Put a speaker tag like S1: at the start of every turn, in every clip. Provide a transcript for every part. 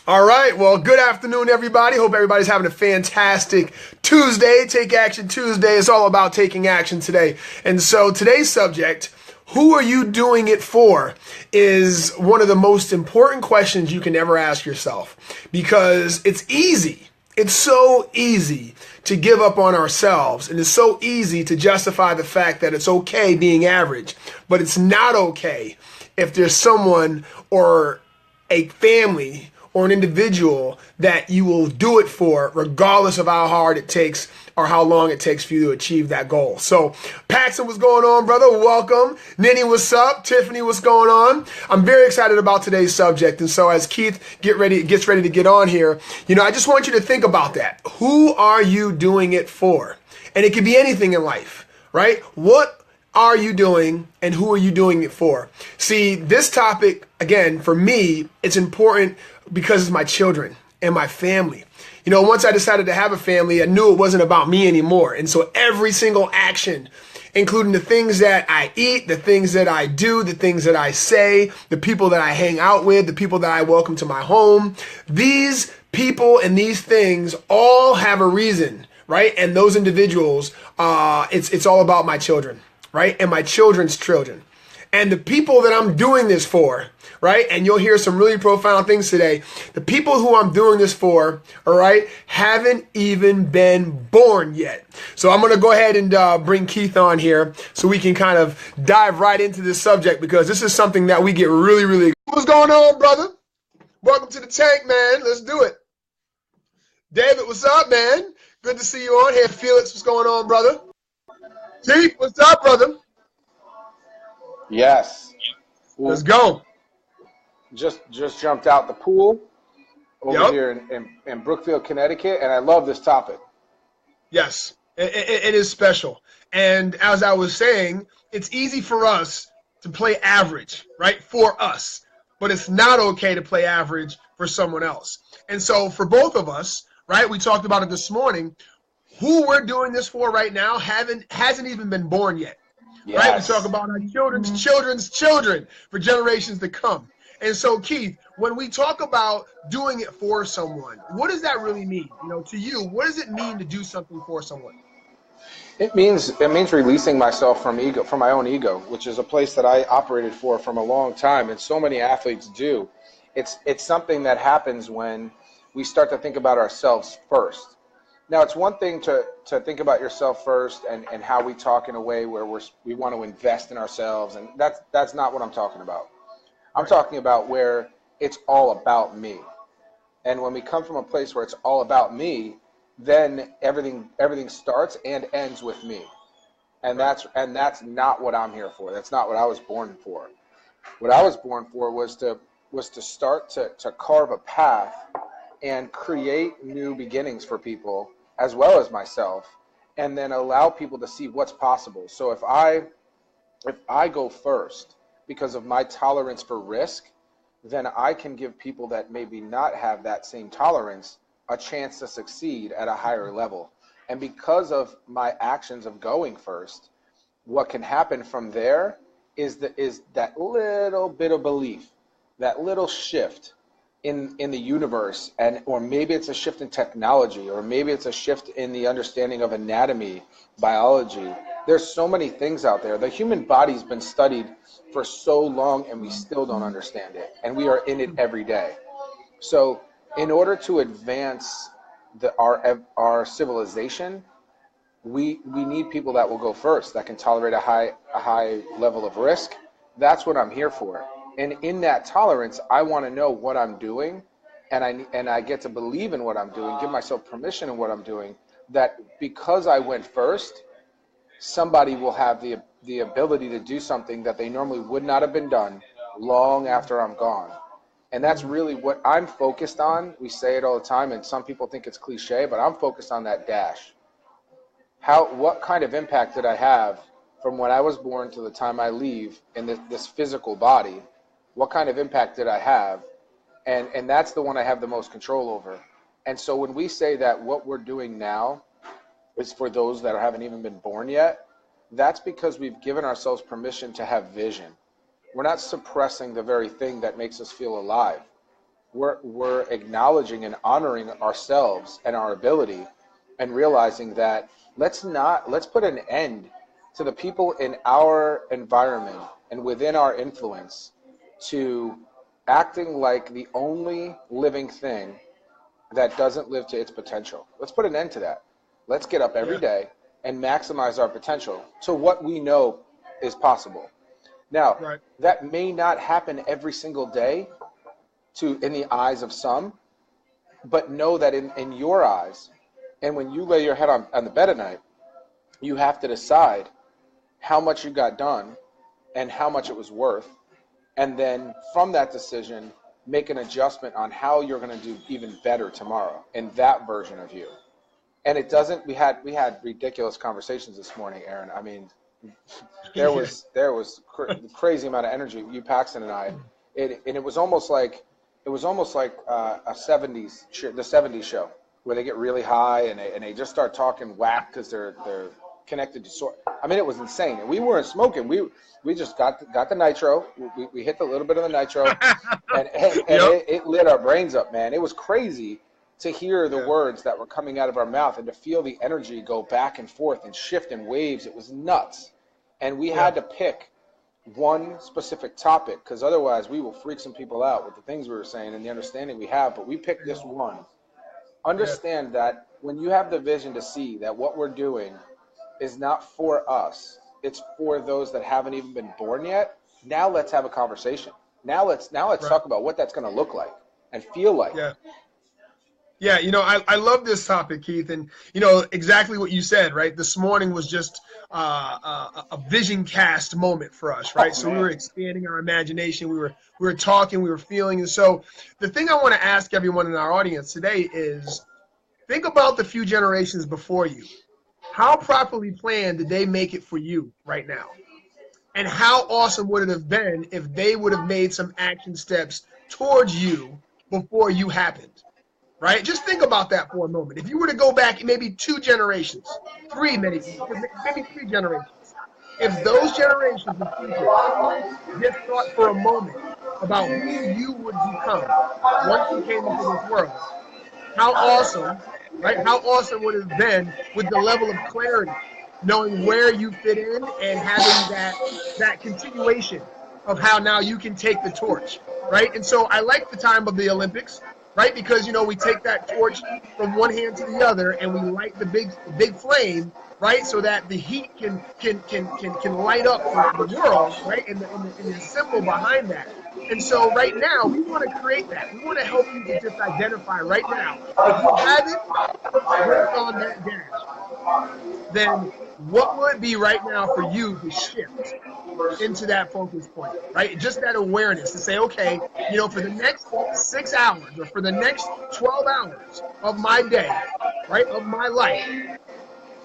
S1: All right. Well, good afternoon, everybody. Hope everybody's having a fantastic Tuesday. Take Action Tuesday is all about taking action today. And so today's subject, who are you doing it for, is one of the most important questions you can ever ask yourself because it's easy. It's so easy to give up on ourselves, and it's so easy to justify the fact that it's okay being average, but it's not okay if there's someone or a family or an individual that you will do it for, regardless of how hard it takes or how long it takes for you to achieve that goal. So, Paxton, what's going on, brother? Welcome. Ninny, what's up? Tiffany, what's going on? I'm very excited about today's subject. And so as Keith gets ready to get on here, I just want you to think about that. Who are you doing it for? And it could be anything in life, right? What are you doing and who are you doing it for? See, this topic, again, for me, it's important because it's my children and my family. Once I decided to have a family, I knew it wasn't about me anymore. And so every single action, including the things that I eat, the things that I do, the things that I say, the people that I hang out with, the people that I welcome to my home, these people and these things all have a reason, right? And those individuals, it's all about my children, right? And my children's children. And the people that I'm doing this for, right? And you'll hear some really profound things today. The people who I'm doing this for, all right, haven't even been born yet. So I'm going to go ahead and bring Keith on here so we can kind of dive right into this subject because this is something that we get really, really. What's going on, brother? Welcome to the tank, man. Let's do it. David, what's up, man? Good to see you on here. Felix, what's going on, brother? Keith, what's up, brother?
S2: Yes.
S1: Let's go.
S2: Just jumped out the pool over here in Brookfield, Connecticut, and I love this topic.
S1: Yes, it is special. And as I was saying, it's easy for us to play average, right, for us. But it's not okay to play average for someone else. And so for both of us, right, we talked about it this morning, who we're doing this for right now hasn't even been born yet.
S2: Yes.
S1: Right? We talk about our children's children for generations to come. And so, Keith, when we talk about doing it for someone, what does that really mean? To you, what does it mean to do something for someone?
S2: It means releasing myself from my own ego, which is a place that I operated from a long time, and so many athletes do. It's something that happens when we start to think about ourselves first. Now, it's one thing to think about yourself first and how we talk in a way where we want to invest in ourselves, and that's not what I'm talking about. I'm talking about where it's all about me. And when we come from a place where it's all about me, then everything starts and ends with me. And that's not what I'm here for. That's not what I was born for. What I was born for was to start to carve a path and create new beginnings for people as well as myself, and then allow people to see what's possible. So if I go first because of my tolerance for risk, then I can give people that maybe not have that same tolerance a chance to succeed at a higher level. And because of my actions of going first, what can happen from there is that little bit of belief, that little shift in the universe, or maybe it's a shift in technology, or maybe it's a shift in the understanding of anatomy, biology. There's so many things out there. The human body's been studied for so long and we still don't understand it, and we are in it every day. So in order to advance our civilization, we need people that will go first, that can tolerate a high level of risk. That's what I'm here for. And in that tolerance, I want to know what I'm doing, and I get to believe in what I'm doing, give myself permission in what I'm doing, that because I went first, somebody will have the ability to do something that they normally would not have been done long after I'm gone. And that's really what I'm focused on. We say it all the time, and some people think it's cliche, but I'm focused on that dash. What kind of impact did I have from when I was born to the time I leave in this physical body? What kind of impact did I have? And that's the one I have the most control over. And so when we say that what we're doing now is for those that haven't even been born yet, that's because we've given ourselves permission to have vision. We're not suppressing the very thing that makes us feel alive. we're acknowledging and honoring ourselves and our ability, and realizing that let's put an end to the people in our environment and within our influence to acting like the only living thing that doesn't live to its potential. Let's put an end to that. Let's get up every day and maximize our potential to what we know is possible. Now, that may not happen every single day in the eyes of some, but know that in your eyes, and when you lay your head on the bed at night, you have to decide how much you got done and how much it was worth. And then from that decision, make an adjustment on how you're going to do even better tomorrow in that version of you. And it doesn't, we had ridiculous conversations this morning, Aaron. I mean, there was crazy amount of energy, you, Paxton, and I. And it was almost like a 70s, the 70s show where they get really high and they just start talking whack because they're connected to I mean, it was insane. And we weren't smoking. We just got the nitro. We hit a little bit of the nitro, and it lit our brains up, man. It was crazy to hear the words that were coming out of our mouth and to feel the energy go back and forth and shift in waves. It was nuts. And we had to pick one specific topic, because otherwise we will freak some people out with the things we were saying and the understanding we have. But we picked this one. Understand that when you have the vision to see that what we're doing is not for us, it's for those that haven't even been born yet. Now let's have a conversation. Now let's talk about what that's going to look like and feel like.
S1: Yeah, I love this topic, Keith, and exactly what you said, right? This morning was just a vision cast moment for us, right? So we were expanding our imagination, we were talking, we were feeling, and so the thing I want to ask everyone in our audience today is, think about the few generations before you. How properly planned did they make it for you right now? And how awesome would it have been if they would have made some action steps towards you before you happened? Right? Just think about that for a moment. If you were to go back maybe 2 generations, 3 maybe 3 generations, if those generations of people just thought for a moment about who you would become once you came into this world, how awesome, right? How awesome would it have been with the level of clarity, knowing where you fit in and having that continuation of how now you can take the torch, right? And so I like the time of the Olympics, right? Because, we take that torch from one hand to the other and we light the big flame, right? So that the heat can light up the world, right? And the symbol behind that. And so right now, we want to create that. We want to help you to just identify right now. If you haven't worked on that dash, then what will it be right now for you to shift into that focus point, right? Just that awareness to say, okay, for the next 6 hours or for the next 12 hours of my day, right, of my life,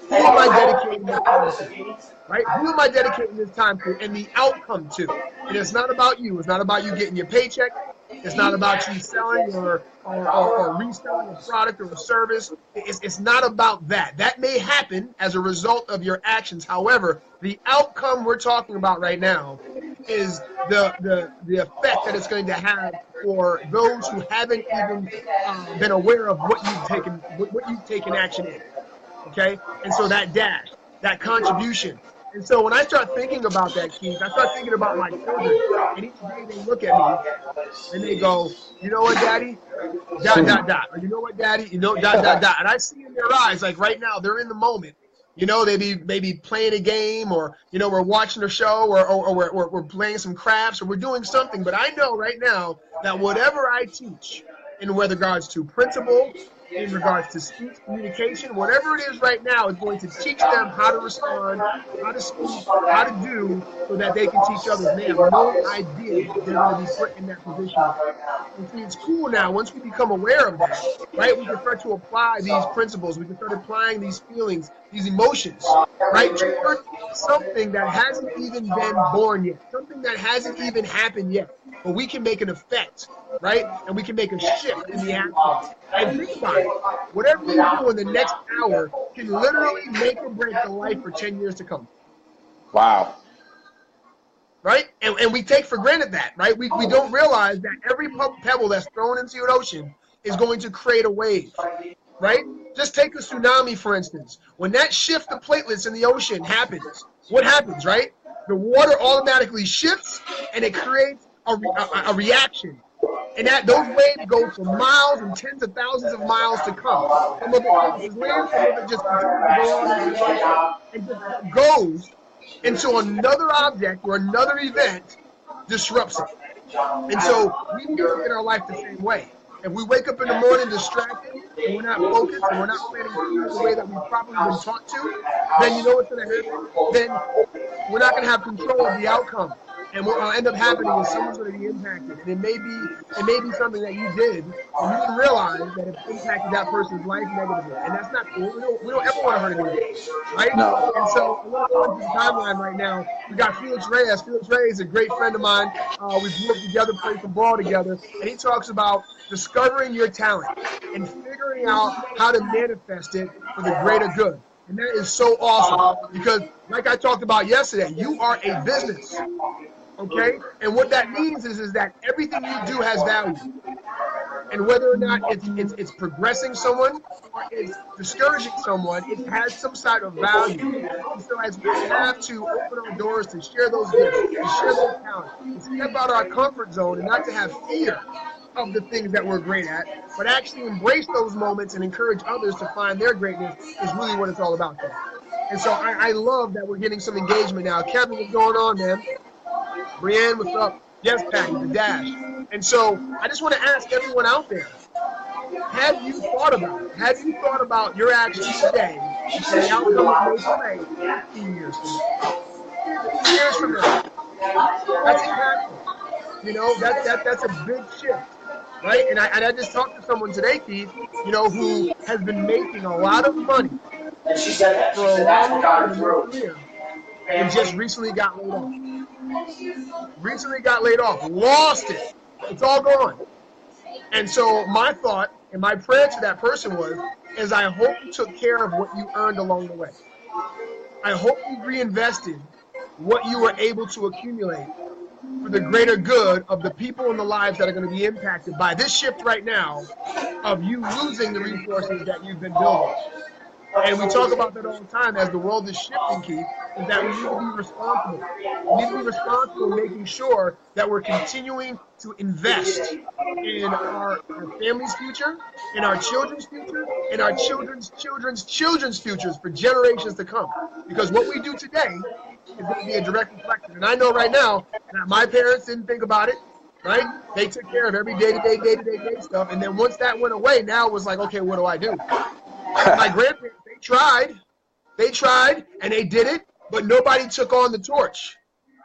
S1: who am I dedicating this time to, right? Who am I dedicating this time to and the outcome to? And it's not about you. It's not about you getting your paycheck. It's not about you selling or reselling a product or a service. It's not about that. That may happen as a result of your actions. However, the outcome we're talking about right now is the effect that it's going to have for those who haven't even been aware of what you've taken action in. Okay? And so that dash, that contribution. And so when I start thinking about that, Keith, I start thinking about my children. And each day they look at me and they go, you know what, Daddy? ... Or you know what, Daddy? And I see in their eyes, like right now, they're in the moment. They be playing a game, or we're watching a show, or we're playing some crafts, or we're doing something. But I know right now that whatever I teach in regards to principle, in regards to speech, communication, whatever it is right now is going to teach them how to respond, how to speak, how to do, so that they can teach others. They have no idea that they're going to be put in that position. And see, it's cool now, once we become aware of that, right, we can start to apply these principles, we can start applying these feelings, these emotions, right, toward something that hasn't even been born yet, something that hasn't even happened yet, but we can make an effect, right, and we can make a shift in the action. And think about it, whatever you do in the next hour can literally make or break the life for 10 years to come.
S2: Wow.
S1: right? And we take for granted that, right? We don't realize that every pebble that's thrown into an ocean is going to create a wave, right? Just take a tsunami, for instance. When that shift of platelets in the ocean happens, what happens, right? The water automatically shifts, and it creates a reaction. And those waves go for miles and tens of thousands of miles to come. Some of it crosses land, some of it just continues to go on into the ocean, and just goes until another object or another event disrupts it. And so we need to look at our life the same way. If we wake up in the morning distracted and we're not focused and we're not planning things the way that we've probably been taught to, then you know what's going to happen? Then we're not going to have control of the outcome. And what will end up happening is someone's going to be impacted. And it may be something that you did and you didn't realize that it impacted that person's life negatively. And that's not cool. We don't ever want to hurt anyone, right?
S2: No.
S1: And so I want to go into the timeline right now. We got Felix Reyes. Felix Reyes is a great friend of mine. We grew up together, played some ball together. And he talks about discovering your talent and figuring out how to manifest it for the greater good. And that is so awesome because, like I talked about yesterday, you are a business. Okay? And what that means is that everything you do has value. And whether or not it's progressing someone or it's discouraging someone, it has some side of value. And so as we have to open our doors to share those gifts, to share those talents, to step out of our comfort zone and not to have fear of the things that we're great at, but actually embrace those moments and encourage others to find their greatness is really what it's all about. And so I love that we're getting some engagement now. Kevin, what's going on, man? Brienne, what's up? Yes, Patty, the dash. And so I just want to ask everyone out there, have you thought about it? Have you thought about your actions today and the outcome you may play 15 years from now? 15 years from now. That's impactful. You know, that's a big shift, right? And I just talked to someone today, Keith, you know, who has been making a lot of money for a long time in their career and just recently got laid off. Lost it. It's all gone. And so my thought and my prayer to that person is I hope you took care of what you earned along the way. I hope you reinvested what you were able to accumulate for the greater good of the people and the lives that are going to be impacted by this shift right now of you losing the resources that you've been building. And we talk about that all the time as the world is shifting, Keith, is that we need to be responsible. We need to be responsible in making sure that we're continuing to invest in our family's future, in our children's future, in our children's futures for generations to come. Because what we do today is going to be a direct reflection. And I know right now that my parents didn't think about it, right? They took care of every day-to-day stuff. And then once that went away, now it was like, okay, what do I do? My grandparents, they tried, and they did it, but nobody took on the torch,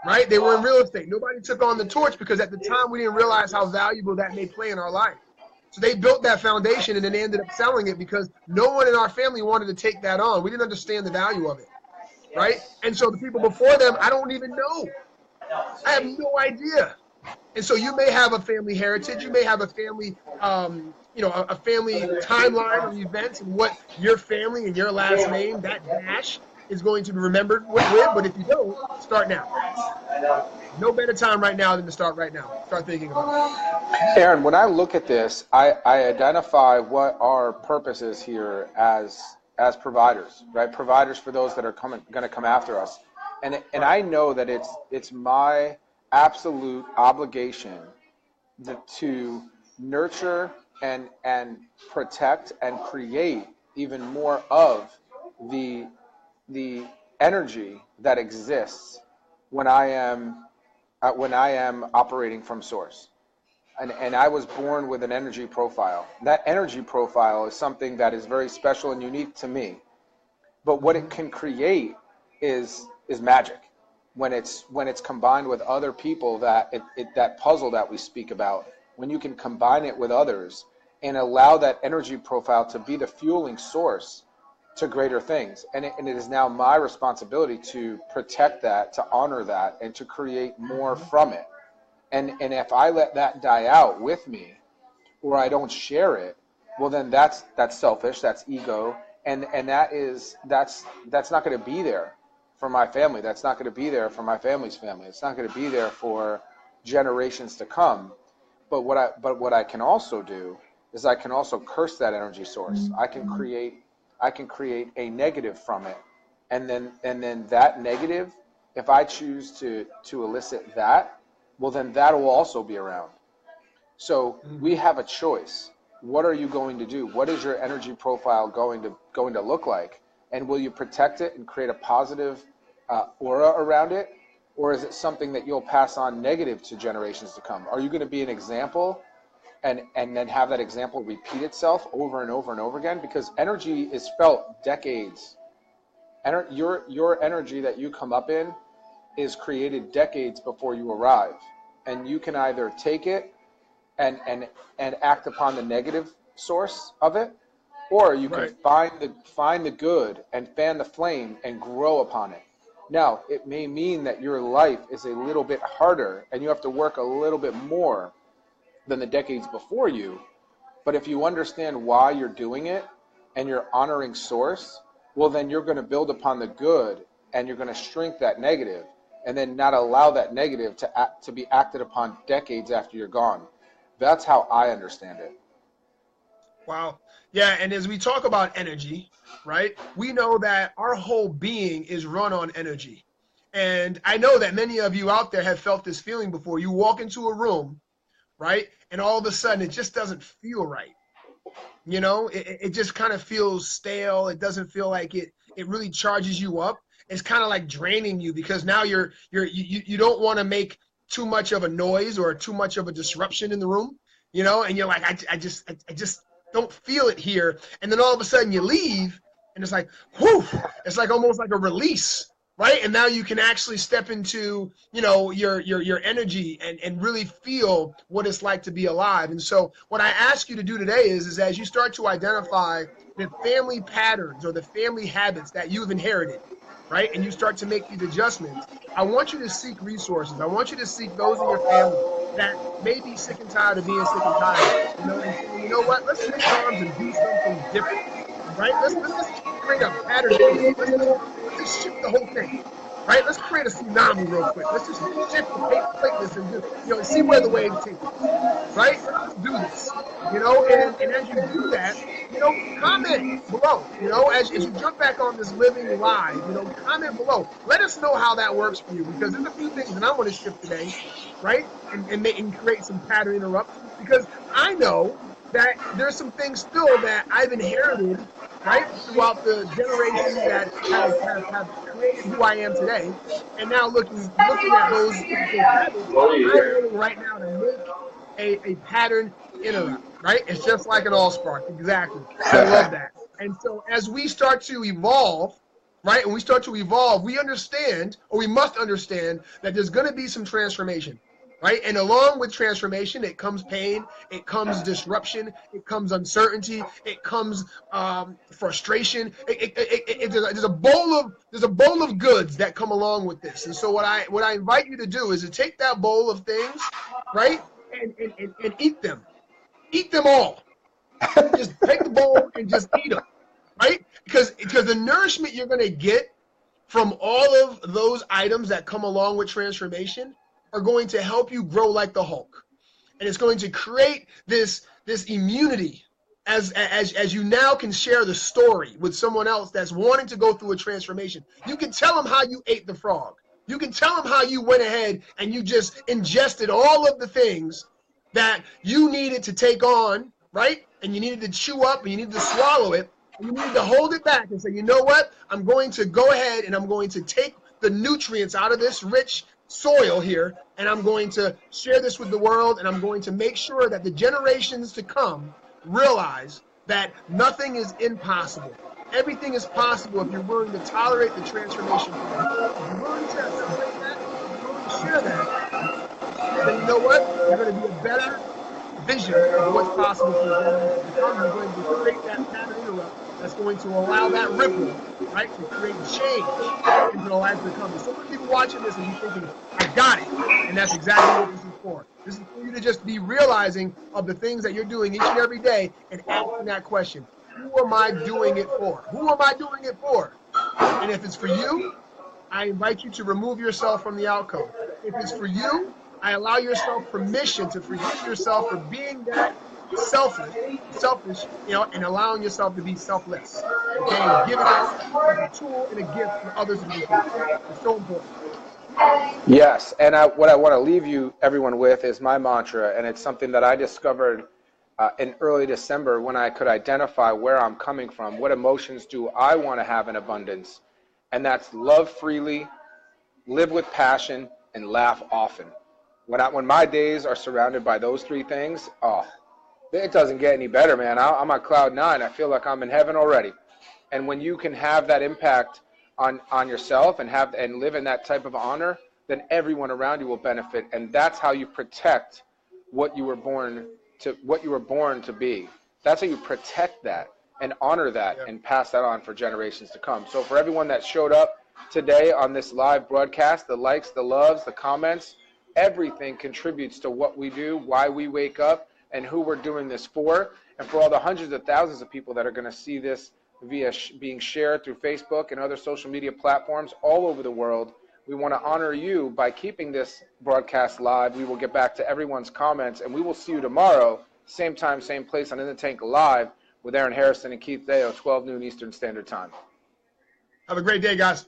S1: right? They were in real estate. Nobody took on the torch because at the time we didn't realize how valuable that may play in our life. So they built that foundation and then they ended up selling it because no one in our family wanted to take that on. We didn't understand the value of it, right? And so the people before them, I don't even know. I have no idea. And so you may have a family heritage. You may have a family a family timeline of events and what your family and your last name, that dash, is going to be remembered with. But if you don't, start now. No better time right now than to start right now. Start thinking about it.
S2: Aaron, when I look at this, I identify what our purpose is here as providers, right? Providers for those that are going to come after us. And I know that it's my absolute obligation to nurture and protect and create even more of the energy that exists when I am operating from source. And I was born with an energy profile. That energy profile is something that is very special and unique to me. But what it can create is magic when it's combined with other people, that puzzle that we speak about. When you can combine it with others and allow that energy profile to be the fueling source to greater things. And it is now my responsibility to protect that, to honor that, and to create more from it. And if I let that die out with me, or I don't share it, well then that's selfish, that's ego, and that's not going to be there for my family. That's not going to be there for my family's family. It's not going to be there for generations to come. But what I can also do is I can also curse that energy source. I can create a negative from it, and then that negative, if I choose to elicit that, well, then that will also be around. So we have a choice. What are you going to do? What is your energy profile going to look like? And will you protect it and create a positive aura around it? Or is it something that you'll pass on negative to generations to come? Are you going to be an example and then have that example repeat itself over and over and over again? Because energy is felt decades. Your energy that you come up in is created decades before you arrive. And you can either take it and act upon the negative source of it, or you can find the good and fan the flame and grow upon it. Now, it may mean that your life is a little bit harder and you have to work a little bit more than the decades before you, but if you understand why you're doing it and you're honoring source, well, then you're going to build upon the good and you're going to shrink that negative and then not allow that negative to be acted upon decades after you're gone. That's how I understand it.
S1: Wow. Yeah, and as we talk about energy, right, we know that our whole being is run on energy. And I know that many of you out there have felt this feeling before. You walk into a room, right, and all of a sudden it just doesn't feel right. You know, it just kind of feels stale. It doesn't feel like it really charges you up. It's kind of like draining you because now you don't want to make too much of a noise or too much of a disruption in the room, you know, and you're like, I just don't feel it here. And then all of a sudden you leave and it's like, whew, it's like almost like a release, right? And now you can actually step into, you know, your energy and really feel what it's like to be alive. And so what I ask you to do today is as you start to identify the family patterns or the family habits that you've inherited, right? And you start to make these adjustments. I want you to seek resources. I want you to seek those in your family that may be sick and tired of being sick and tired, you know, and say, you know what, let's take arms and do something different, right? Let's create a pattern. Let's just shift the whole thing, right? Let's create a tsunami real quick. Let's just shift the platelets and just, you know, see where the waves take us, right? Let's do this, you know, and as you do that, you know, comment below, you know, as you jump back on this living live, you know, comment below. Let us know how that works for you because there's a few things that I want to shift today, right? And create some pattern interruptions because I know that there's some things still that I've inherited, right, throughout the generations that have created who I am today. And now looking at those habits, I'm able right now to make a pattern interrupt, right? It's just like an all-spark, exactly. I love that. And so as we start to evolve, right, and we start to evolve, we understand, or we must understand, that there's going to be some transformation. Right? And along with transformation, it comes pain, it comes disruption, it comes uncertainty, it comes frustration. There's a bowl of goods that come along with this. And so what I invite you to do is to take that bowl of things, right, and eat them. Eat them all. Just take the bowl and just eat them, right? Because the nourishment you're going to get from all of those items that come along with transformation are going to help you grow like the Hulk. And it's going to create this immunity as you now can share the story with someone else that's wanting to go through a transformation. You can tell them how you ate the frog. You can tell them how you went ahead and you just ingested all of the things that you needed to take on, right? And you needed to chew up and you needed to swallow it. And you needed to hold it back and say, you know what? I'm going to go ahead and I'm going to take the nutrients out of this rich soil here, and I'm going to share this with the world, and I'm going to make sure that the generations to come realize that nothing is impossible. Everything is possible if you're willing to tolerate the transformation. If you're willing to celebrate that, if you're willing to share that, then you know what? You're going to be a better vision of what's possible for the generations to come. You're going to create that pattern interrupt that's going to allow that ripple, right, to create change into the lives to come. And so many people watching this and you're thinking, I got it. And that's exactly what this is for. This is for you to just be realizing of the things that you're doing each and every day and asking that question. Who am I doing it for? Who am I doing it for? And if it's for you, I invite you to remove yourself from the outcome. If it's for you, I allow yourself permission to forgive yourself for being that selfish, and allowing yourself to be selfless. Okay, and give it out as a tool and a gift for others to do for you. It's so important.
S2: Yes, and what I want to leave you, everyone, with is my mantra, and it's something that I discovered in early December when I could identify where I'm coming from. What emotions do I want to have in abundance? And that's love freely, live with passion, and laugh often. When my days are surrounded by those three things, oh, it doesn't get any better, man. I'm on cloud nine. I feel like I'm in heaven already. And when you can have that impact on yourself and live in that type of honor, then everyone around you will benefit. And that's how you protect what you were born to be. That's how you protect that and honor that and pass that on for generations to come. So for everyone that showed up today on this live broadcast, the likes, the loves, the comments, everything contributes to what we do, why we wake up, and who we're doing this for. And for all the hundreds of thousands of people that are going to see this via being shared through Facebook and other social media platforms all over the world, we want to honor you by keeping this broadcast live. We will get back to everyone's comments, and we will see you tomorrow, same time, same place on In the Tank Live with Aaron Hairston and Keith Deyo, 12 noon Eastern Standard Time.
S1: Have a great day, guys.